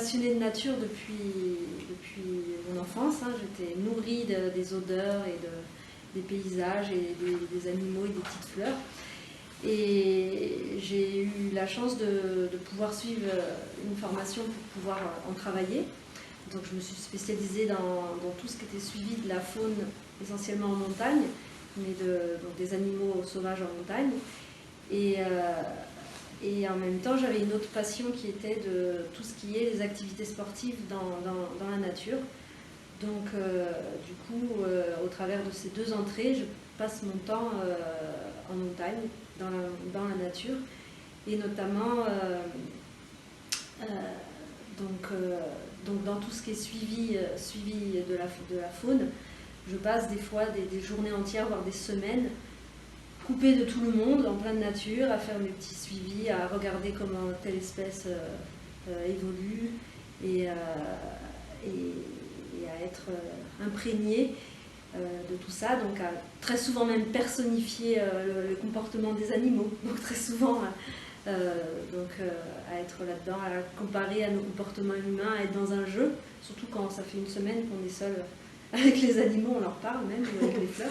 passionnée de nature depuis mon enfance. Hein. J'étais nourrie des odeurs et des paysages et des animaux et des petites fleurs. Et j'ai eu la chance de pouvoir suivre une formation pour pouvoir en travailler. Donc je me suis spécialisée dans tout ce qui était suivi de la faune, essentiellement en montagne, mais donc des animaux sauvages en montagne. Et en même temps, j'avais une autre passion qui était de tout ce qui est les activités sportives dans la nature. Donc du coup, au travers de ces deux entrées, je passe mon temps en montagne, dans la nature, et notamment donc dans tout ce qui est suivi de la faune. Je passe des fois des journées entières, voire des semaines, coupée de tout le monde, en pleine nature, à faire mes petits suivis, à regarder comment telle espèce évolue et à être imprégnée de tout ça, donc à très souvent même personnifier le comportement des animaux, donc très souvent à être là-dedans, à comparer à nos comportements humains, à être dans un jeu, surtout quand ça fait une semaine qu'on est seul avec les animaux, on leur parle même, ou avec les fleurs.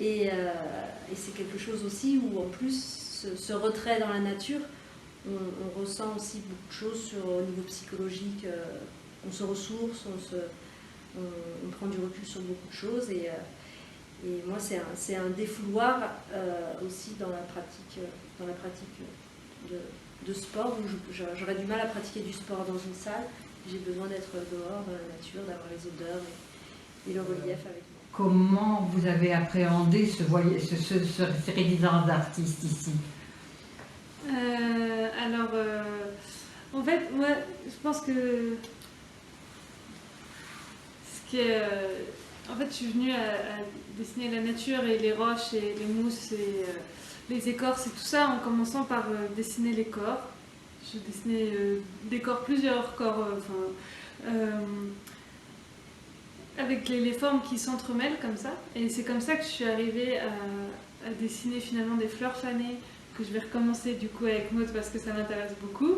Et c'est quelque chose aussi où en plus ce retrait dans la nature, on ressent aussi beaucoup de choses au niveau psychologique, on se ressource, on prend du recul sur beaucoup de choses et moi c'est un défouloir aussi dans la pratique de sport où j'aurais du mal à pratiquer du sport dans une salle. J'ai besoin d'être dehors dans la nature, d'avoir les odeurs et le relief avec moi. Comment vous avez appréhendé ces résidences d'artistes ici? En fait, moi, je pense que en fait, je suis venue à dessiner la nature et les roches et les mousses et les écorces et tout ça en commençant par dessiner les corps. Je dessinais plusieurs corps, avec les formes qui s'entremêlent comme ça. Et c'est comme ça que je suis arrivée à dessiner finalement des fleurs fanées, que je vais recommencer du coup avec Maud parce que ça m'intéresse beaucoup.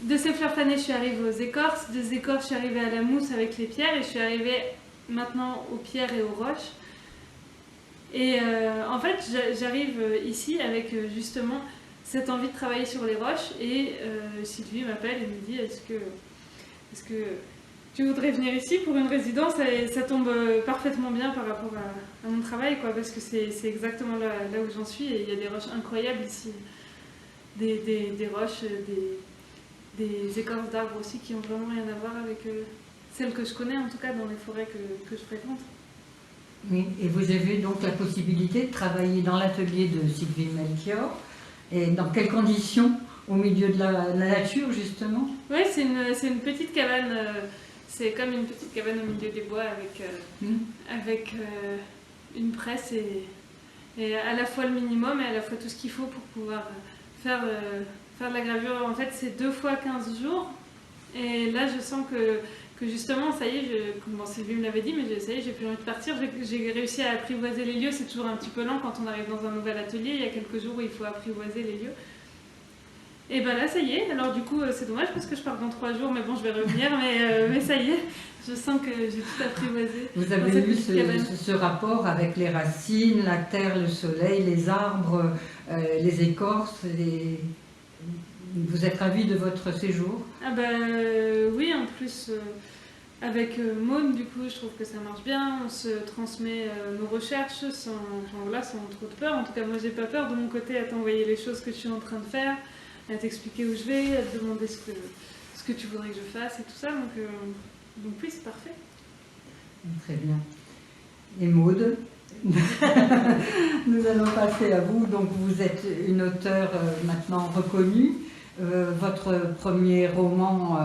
De ces fleurs fanées, je suis arrivée aux écorces. Des écorces, je suis arrivée à la mousse avec les pierres. Et je suis arrivée maintenant aux pierres et aux roches. Et en fait, j'arrive ici avec justement cette envie de travailler sur les roches. Et Sylvie m'appelle et me dit est-ce que tu voudrais venir ici pour une résidence? Et ça tombe parfaitement bien par rapport à mon travail, quoi, parce que c'est exactement là où j'en suis. Et il y a des roches incroyables ici. Des roches, des écorces d'arbres aussi qui ont vraiment rien à voir avec celles que je connais, en tout cas dans les forêts que je fréquente. Oui, et vous avez donc la possibilité de travailler dans l'atelier de Sylvie Melchior. Et dans quelles conditions? Au milieu de la nature, justement? Oui, c'est une petite cabane. C'est comme une petite cabane au milieu des bois avec une presse et à la fois le minimum et à la fois tout ce qu'il faut pour pouvoir faire de la gravure. En fait, c'est 2 fois 15 jours. Et là, je sens que justement, ça y est, Sylvie me l'avait dit, mais ça y est, j'ai plus envie de partir. J'ai réussi à apprivoiser les lieux. C'est toujours un petit peu lent quand on arrive dans un nouvel atelier. Il y a quelques jours où il faut apprivoiser les lieux. Et ben là, ça y est. Alors du coup, c'est dommage parce que je pars dans 3 jours, mais bon, je vais revenir. Mais ça y est, je sens que j'ai tout apprivoisé. Vous avez eu ce rapport avec les racines, la terre, le soleil, les arbres, les écorces. Vous êtes ravis de votre séjour? Ah oui, en plus, avec Maud, du coup, je trouve que ça marche bien. On se transmet nos recherches sans trop de peur. En tout cas, moi, j'ai pas peur de mon côté à t'envoyer les choses que je suis en train de faire, à t'expliquer où je vais, à te demander ce que tu voudrais que je fasse et tout ça. Donc oui, c'est parfait. Très bien. Et Maud, nous allons passer à vous. Donc vous êtes une auteure maintenant reconnue. Votre premier roman,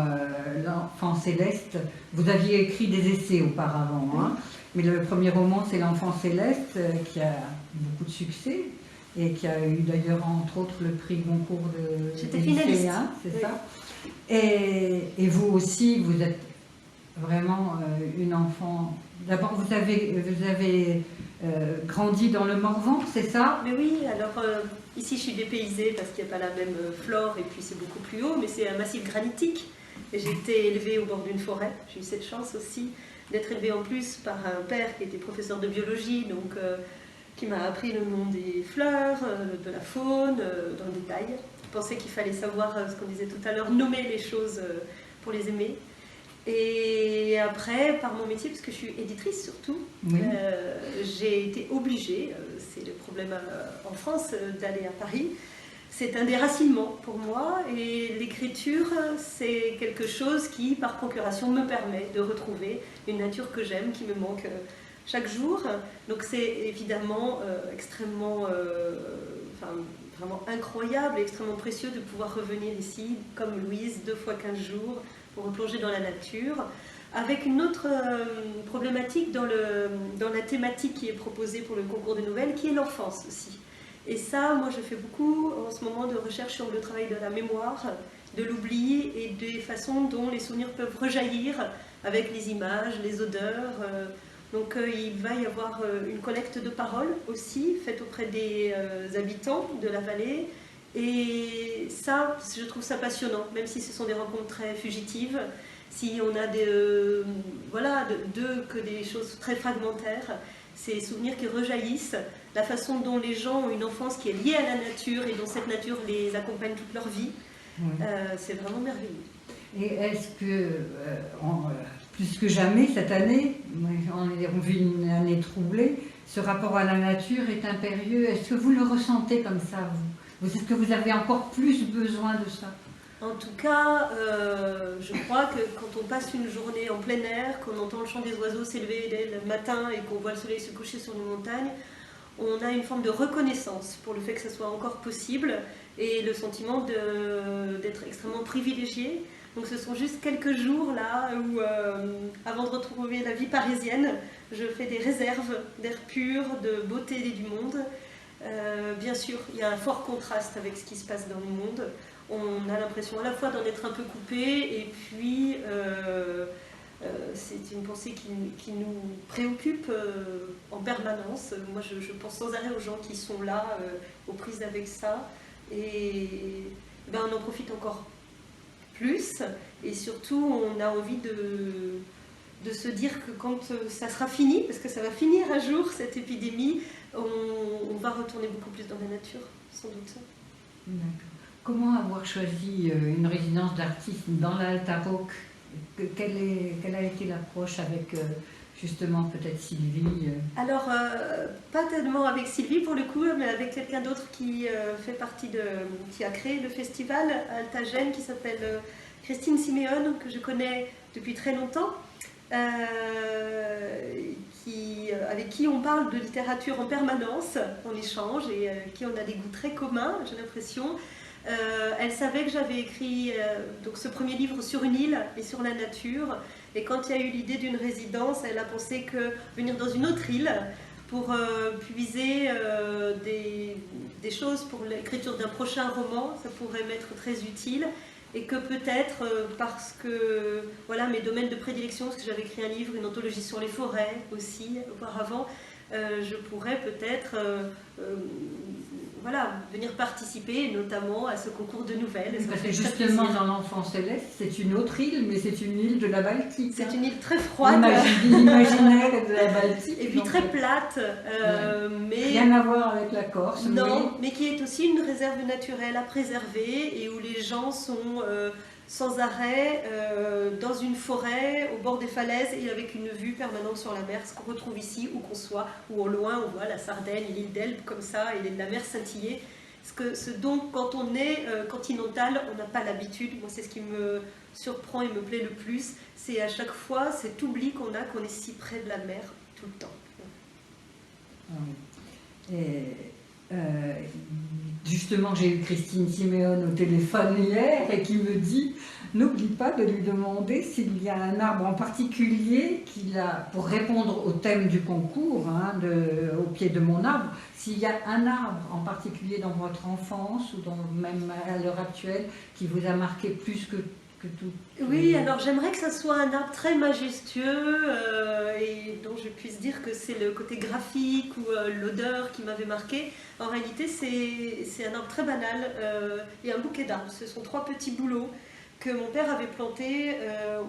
L'Enfant Céleste, vous aviez écrit des essais auparavant, hein, mais le premier roman, c'est L'Enfant Céleste, qui a beaucoup de succès et qui a eu d'ailleurs entre autres le prix Goncourt de lycéen, c'est ça. Et vous aussi, vous êtes vraiment une enfant. D'abord, vous avez grandi dans le Morvan, c'est ça? Mais oui, alors ici je suis dépaysée parce qu'il n'y a pas la même flore et puis c'est beaucoup plus haut, mais c'est un massif granitique. Et j'ai été élevée au bord d'une forêt. J'ai eu cette chance aussi d'être élevée en plus par un père qui était professeur de biologie, donc qui m'a appris le nom des fleurs, de la faune, dans le détail. Je pensais qu'il fallait savoir ce qu'on disait tout à l'heure, nommer les choses pour les aimer. Et après, par mon métier, parce que je suis éditrice surtout, Oui. j'ai été obligée, c'est le problème en France, d'aller à Paris. C'est un déracinement pour moi et l'écriture, c'est quelque chose qui, par procuration, me permet de retrouver une nature que j'aime, qui me manque chaque jour. Donc c'est évidemment extrêmement, vraiment incroyable et extrêmement précieux de pouvoir revenir ici, comme Louise, 2 fois 15 jours, pour replonger dans la nature, avec une autre problématique dans la thématique qui est proposée pour le concours de nouvelles, qui est l'enfance aussi. Et ça, moi je fais beaucoup en ce moment de recherche sur le travail de la mémoire, de l'oubli et des façons dont les souvenirs peuvent rejaillir avec les images, les odeurs. Donc il va y avoir une collecte de paroles aussi, faite auprès des habitants de la vallée. Et ça, je trouve ça passionnant, même si ce sont des rencontres très fugitives, si on a que des choses très fragmentaires, ces souvenirs qui rejaillissent, la façon dont les gens ont une enfance qui est liée à la nature et dont cette nature les accompagne toute leur vie, c'est vraiment merveilleux. Et est-ce que, plus que jamais cette année, on vit une année troublée, ce rapport à la nature est impérieux? Est-ce que vous le ressentez comme ça, vous? Est-ce que vous avez encore plus besoin de ça? En tout cas, je crois que quand on passe une journée en plein air, qu'on entend le chant des oiseaux s'élever dès le matin et qu'on voit le soleil se coucher sur une montagne, on a une forme de reconnaissance pour le fait que ça soit encore possible et le sentiment d'être extrêmement privilégié. Donc ce sont juste quelques jours là où, avant de retrouver la vie parisienne, je fais des réserves d'air pur, de beauté et du monde. Bien sûr, il y a un fort contraste avec ce qui se passe dans le monde. On a l'impression à la fois d'en être un peu coupé et puis c'est une pensée qui nous préoccupe en permanence. Moi, je pense sans arrêt aux gens qui sont là, aux prises avec ça. Et on en profite encore plus. Et surtout, on a envie de se dire que quand ça sera fini, parce que ça va finir un jour, cette épidémie, on va retourner beaucoup plus dans la nature, sans doute. D'accord. Comment avoir choisi une résidence d'artiste dans l'Altaroc? Quelle a été l'approche avec justement peut-être Sylvie? Alors, pas tellement avec Sylvie pour le coup, mais avec quelqu'un d'autre qui fait partie qui a créé le festival Altagène, qui s'appelle Christine Siméon, que je connais depuis très longtemps, avec qui on parle de littérature en permanence, on échange et qui on a des goûts très communs, j'ai l'impression. Elle savait que j'avais écrit donc ce premier livre sur une île et sur la nature, et quand il y a eu l'idée d'une résidence, elle a pensé que venir dans une autre île pour puiser des choses pour l'écriture d'un prochain roman, ça pourrait m'être très utile, et que peut-être parce que voilà mes domaines de prédilection, parce que j'avais écrit un livre, une anthologie sur les forêts aussi auparavant, je pourrais peut-être venir participer notamment à ce concours de nouvelles. Parce que justement dans l'Enfant Céleste, c'est une autre île, mais c'est une île de la Baltique. C'est une île très froide. L'imaginaire de la Baltique. Et puis très plate. Mais rien à voir avec la Corse. Non, mais qui est aussi une réserve naturelle à préserver et où les gens sont sans arrêt dans une forêt, au bord des falaises et avec une vue permanente sur la mer, ce qu'on retrouve ici, où qu'on soit, ou au loin, on voit la Sardaigne, l'île d'Elbe comme ça, et la mer scintiller. Ce dont, quand on est continental, on n'a pas l'habitude. Moi, c'est ce qui me surprend et me plaît le plus, c'est à chaque fois cet oubli qu'on a, qu'on est si près de la mer tout le temps. Justement, j'ai eu Christine Siméon au téléphone hier et qui me dit n'oublie pas de lui demander s'il y a un arbre en particulier qu'il a, pour répondre au thème du concours, au pied de mon arbre, s'il y a un arbre en particulier dans votre enfance ou même à l'heure actuelle qui vous a marqué plus que que tout... Oui, alors j'aimerais que ça soit un arbre très majestueux et dont je puisse dire que c'est le côté graphique ou l'odeur qui m'avait marqué. En réalité, c'est un arbre très banal et un bouquet d'arbres. Ce sont 3 petits bouleaux que mon père avait plantés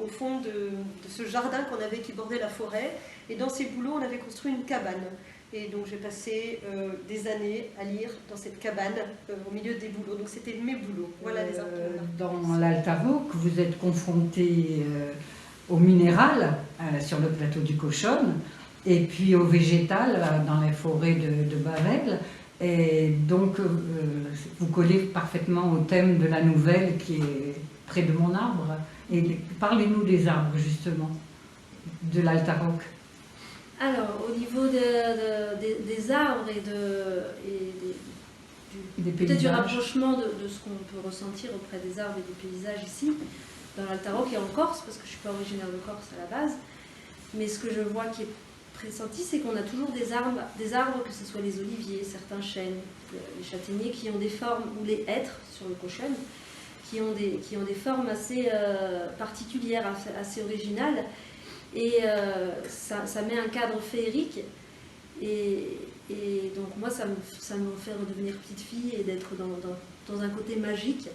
au fond de ce jardin qu'on avait qui bordait la forêt. Et dans ces bouleaux, on avait construit une cabane. Et donc j'ai passé des années à lire dans cette cabane au milieu des bouleaux. Donc c'était mes bouleaux. Voilà les arbres. Dans l'Altaroc, vous êtes confronté au minéral sur le plateau du Cochonne et puis au végétal dans les forêts de Bavel. Et donc vous collez parfaitement au thème de la nouvelle qui est près de mon arbre. Et parlez-nous des arbres justement, de l'Altaroc. Alors, au niveau des arbres et peut-être du rapprochement de ce qu'on peut ressentir auprès des arbres et des paysages ici, dans l'Altaroc et en Corse, parce que je ne suis pas originaire de Corse à la base, mais ce que je vois qui est pressenti, c'est qu'on a toujours des arbres, que ce soit les oliviers, certains chênes, les châtaigniers, qui ont des formes, ou les hêtres sur le Cochonne, qui ont des formes assez particulières, assez originales. Et ça met un cadre féerique et donc moi ça me fait redevenir petite fille et d'être dans un côté magique.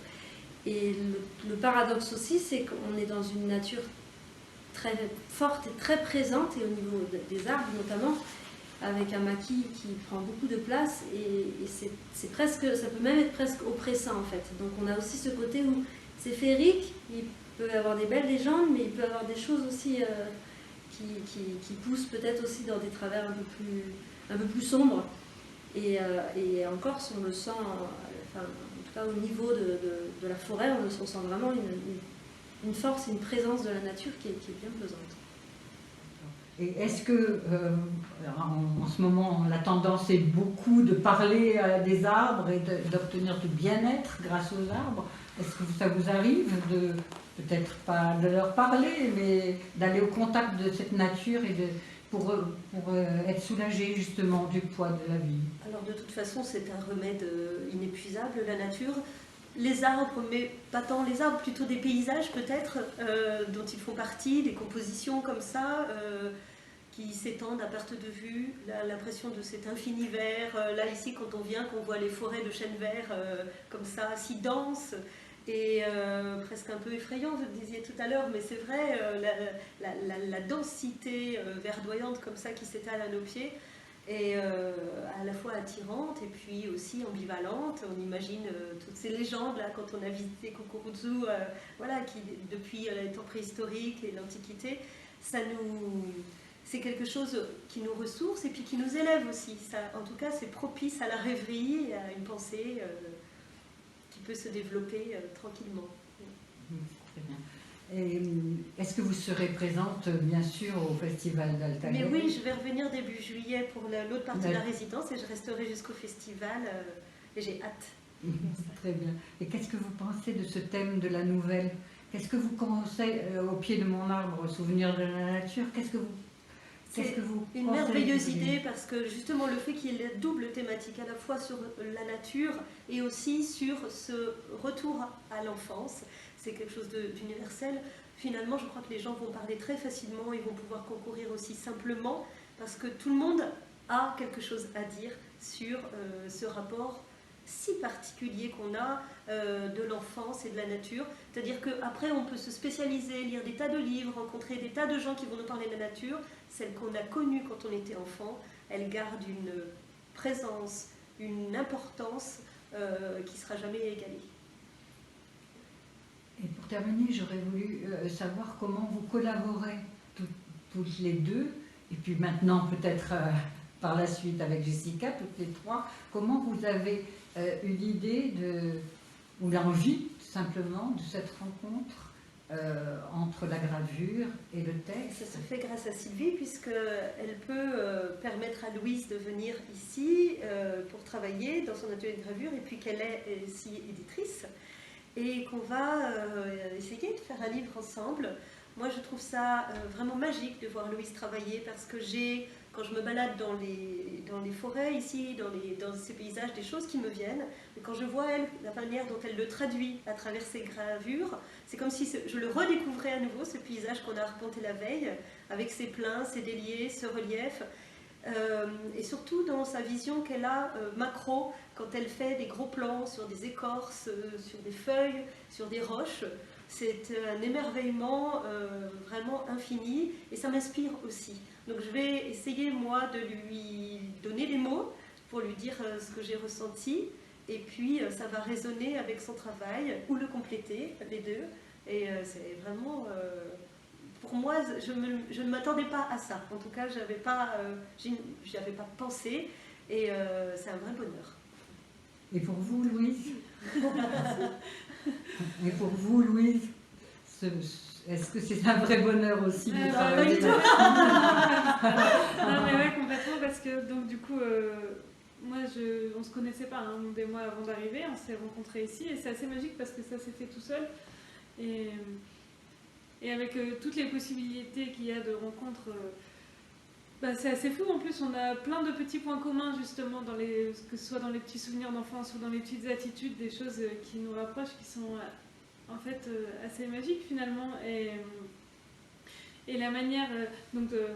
Et le paradoxe aussi, c'est qu'on est dans une nature très forte et très présente, et au niveau des arbres notamment, avec un maquis qui prend beaucoup de place, et c'est presque, ça peut même être presque oppressant en fait. Donc on a aussi ce côté où c'est féerique, il peut y avoir des belles légendes, mais il peut y avoir des choses aussi qui poussent peut-être aussi dans des travers un peu plus sombres. Et en Corse, on le sent, enfin, en tout cas au niveau de la forêt, on sent vraiment une force, une présence de la nature qui est bien pesante. Et est-ce que, en ce moment, la tendance est beaucoup de parler des arbres et d'obtenir du bien-être grâce aux arbres? Est-ce que ça vous arrive de, peut-être pas de leur parler, mais d'aller au contact de cette nature et pour être soulagé justement du poids de la vie? Alors de toute façon, c'est un remède inépuisable, la nature. Les arbres, mais pas tant les arbres, plutôt des paysages peut-être, dont ils font partie, des compositions comme ça, qui s'étendent à perte de vue, l'impression de cet infini vert. Là ici, quand on vient, qu'on voit les forêts de chênes verts comme ça, si denses, et presque un peu effrayant, vous le disiez tout à l'heure, mais c'est vrai, la densité verdoyante comme ça qui s'étale à nos pieds, et à la fois attirante et puis aussi ambivalente. On imagine toutes ces légendes là quand on a visité Kukuruzu, voilà, qui depuis les temps préhistoriques et l'Antiquité, c'est quelque chose qui nous ressource et puis qui nous élève aussi. Ça, en tout cas, c'est propice à la rêverie et à une pensée qui peut se développer tranquillement. Très bien. Est-ce que vous serez présente, bien sûr, au Festival d'Altaroc? Mais oui, je vais revenir début juillet pour l'autre partie de la résidence et je resterai jusqu'au festival et j'ai hâte. Très bien. Et qu'est-ce que vous pensez de ce thème de la nouvelle? Qu'est-ce que vous pensez au pied de mon arbre, souvenir de la nature? Qu'est-ce que vous une merveilleuse idée, parce que justement le fait qu'il y ait la double thématique, à la fois sur la nature et aussi sur ce retour à l'enfance, c'est quelque chose d'universel. Finalement, je crois que les gens vont parler très facilement, ils vont pouvoir concourir aussi simplement, parce que tout le monde a quelque chose à dire sur ce rapport si particulier qu'on a de l'enfance et de la nature. C'est-à-dire qu'après, on peut se spécialiser, lire des tas de livres, rencontrer des tas de gens qui vont nous parler de la nature. Celle qu'on a connue quand on était enfant, elle garde une présence, une importance qui ne sera jamais égalée. Et pour terminer, j'aurais voulu savoir comment vous collaborez toutes les deux, et puis maintenant peut-être par la suite avec Jessica, toutes les trois. Comment vous avez eu l'idée ou l'envie tout simplement de cette rencontre entre la gravure et le texte? Ça se fait grâce à Sylvie, puisqu'elle peut permettre à Louise de venir ici pour travailler dans son atelier de gravure, et puis qu'elle est aussi éditrice, et qu'on va essayer de faire un livre ensemble Moi, je trouve ça vraiment magique de voir Louise travailler parce que quand je me balade dans les forêts ici, dans ces paysages, des choses qui me viennent. Mais quand je vois elle, la manière dont elle le traduit à travers ses gravures, c'est comme si je le redécouvrais à nouveau, ce paysage qu'on a arpenté la veille, avec ses pleins, ses déliés, ce relief. Et surtout dans sa vision qu'elle a macro, quand elle fait des gros plans sur des écorces, sur des feuilles, sur des roches. C'est un émerveillement vraiment infini et ça m'inspire aussi. Donc je vais essayer moi de lui donner les mots pour lui dire ce que j'ai ressenti et puis ça va résonner avec son travail ou le compléter, les deux. Et c'est vraiment... pour moi, je ne m'attendais pas à ça. En tout cas, j'y avais pas pensé et c'est un vrai bonheur. Et pour vous, Louise? Et pour vous, Louise, est-ce que c'est un vrai bonheur aussi de travailler non, mais ouais, complètement, parce que donc du coup, moi, on se connaissait pas des mois avant d'arriver, on s'est rencontrés ici, et c'est assez magique parce que ça s'est fait tout seul. Et avec toutes les possibilités qu'il y a de rencontres, c'est assez fou. En plus, on a plein de petits points communs, justement, que ce soit dans les petits souvenirs d'enfance ou dans les petites attitudes, des choses qui nous rapprochent, qui sont en fait assez magiques finalement. Et la manière,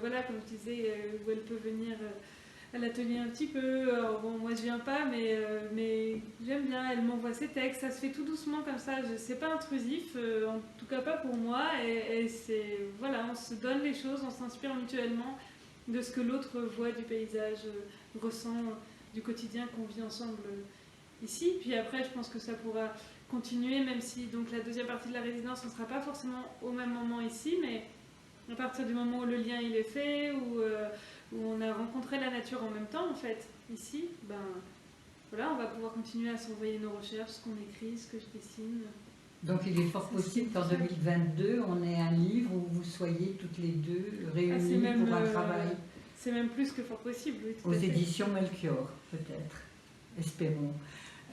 voilà, comme je disais, où elle peut venir à l'atelier un petit peu. Alors, bon, moi je viens pas, mais j'aime bien, elle m'envoie ses textes, ça se fait tout doucement comme ça, c'est pas intrusif, en tout cas pas pour moi, et c'est, voilà, on se donne les choses, on s'inspire mutuellement de ce que l'autre voit du paysage, ressent du quotidien qu'on vit ensemble ici. Puis après, je pense que ça pourra continuer, même si donc la deuxième partie de la résidence ne sera pas forcément au même moment ici, mais à partir du moment où le lien il est fait, où on a rencontré la nature en même temps, en fait, ici, voilà, on va pouvoir continuer à s'envoyer nos recherches, ce qu'on écrit, ce que je dessine. Donc il est fort possible qu'en 2022, on ait un livre où vous soyez toutes les deux réunies pour un travail. C'est même plus que fort possible, oui. Aux éditions Melchior, peut-être. Espérons.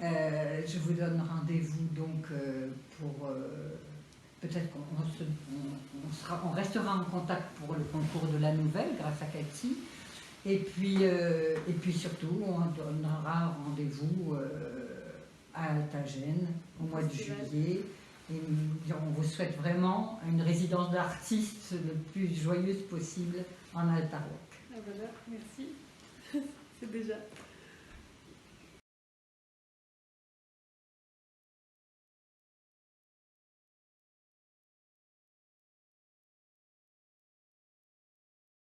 Je vous donne rendez-vous donc pour... peut-être qu'on restera en contact pour le concours de la nouvelle grâce à Cathy. Et puis surtout, on donnera rendez-vous à Altagène au mois de juillet. Et on vous souhaite vraiment une résidence d'artiste le plus joyeuse possible en Alta Rock. Ah voilà, merci. C'est déjà.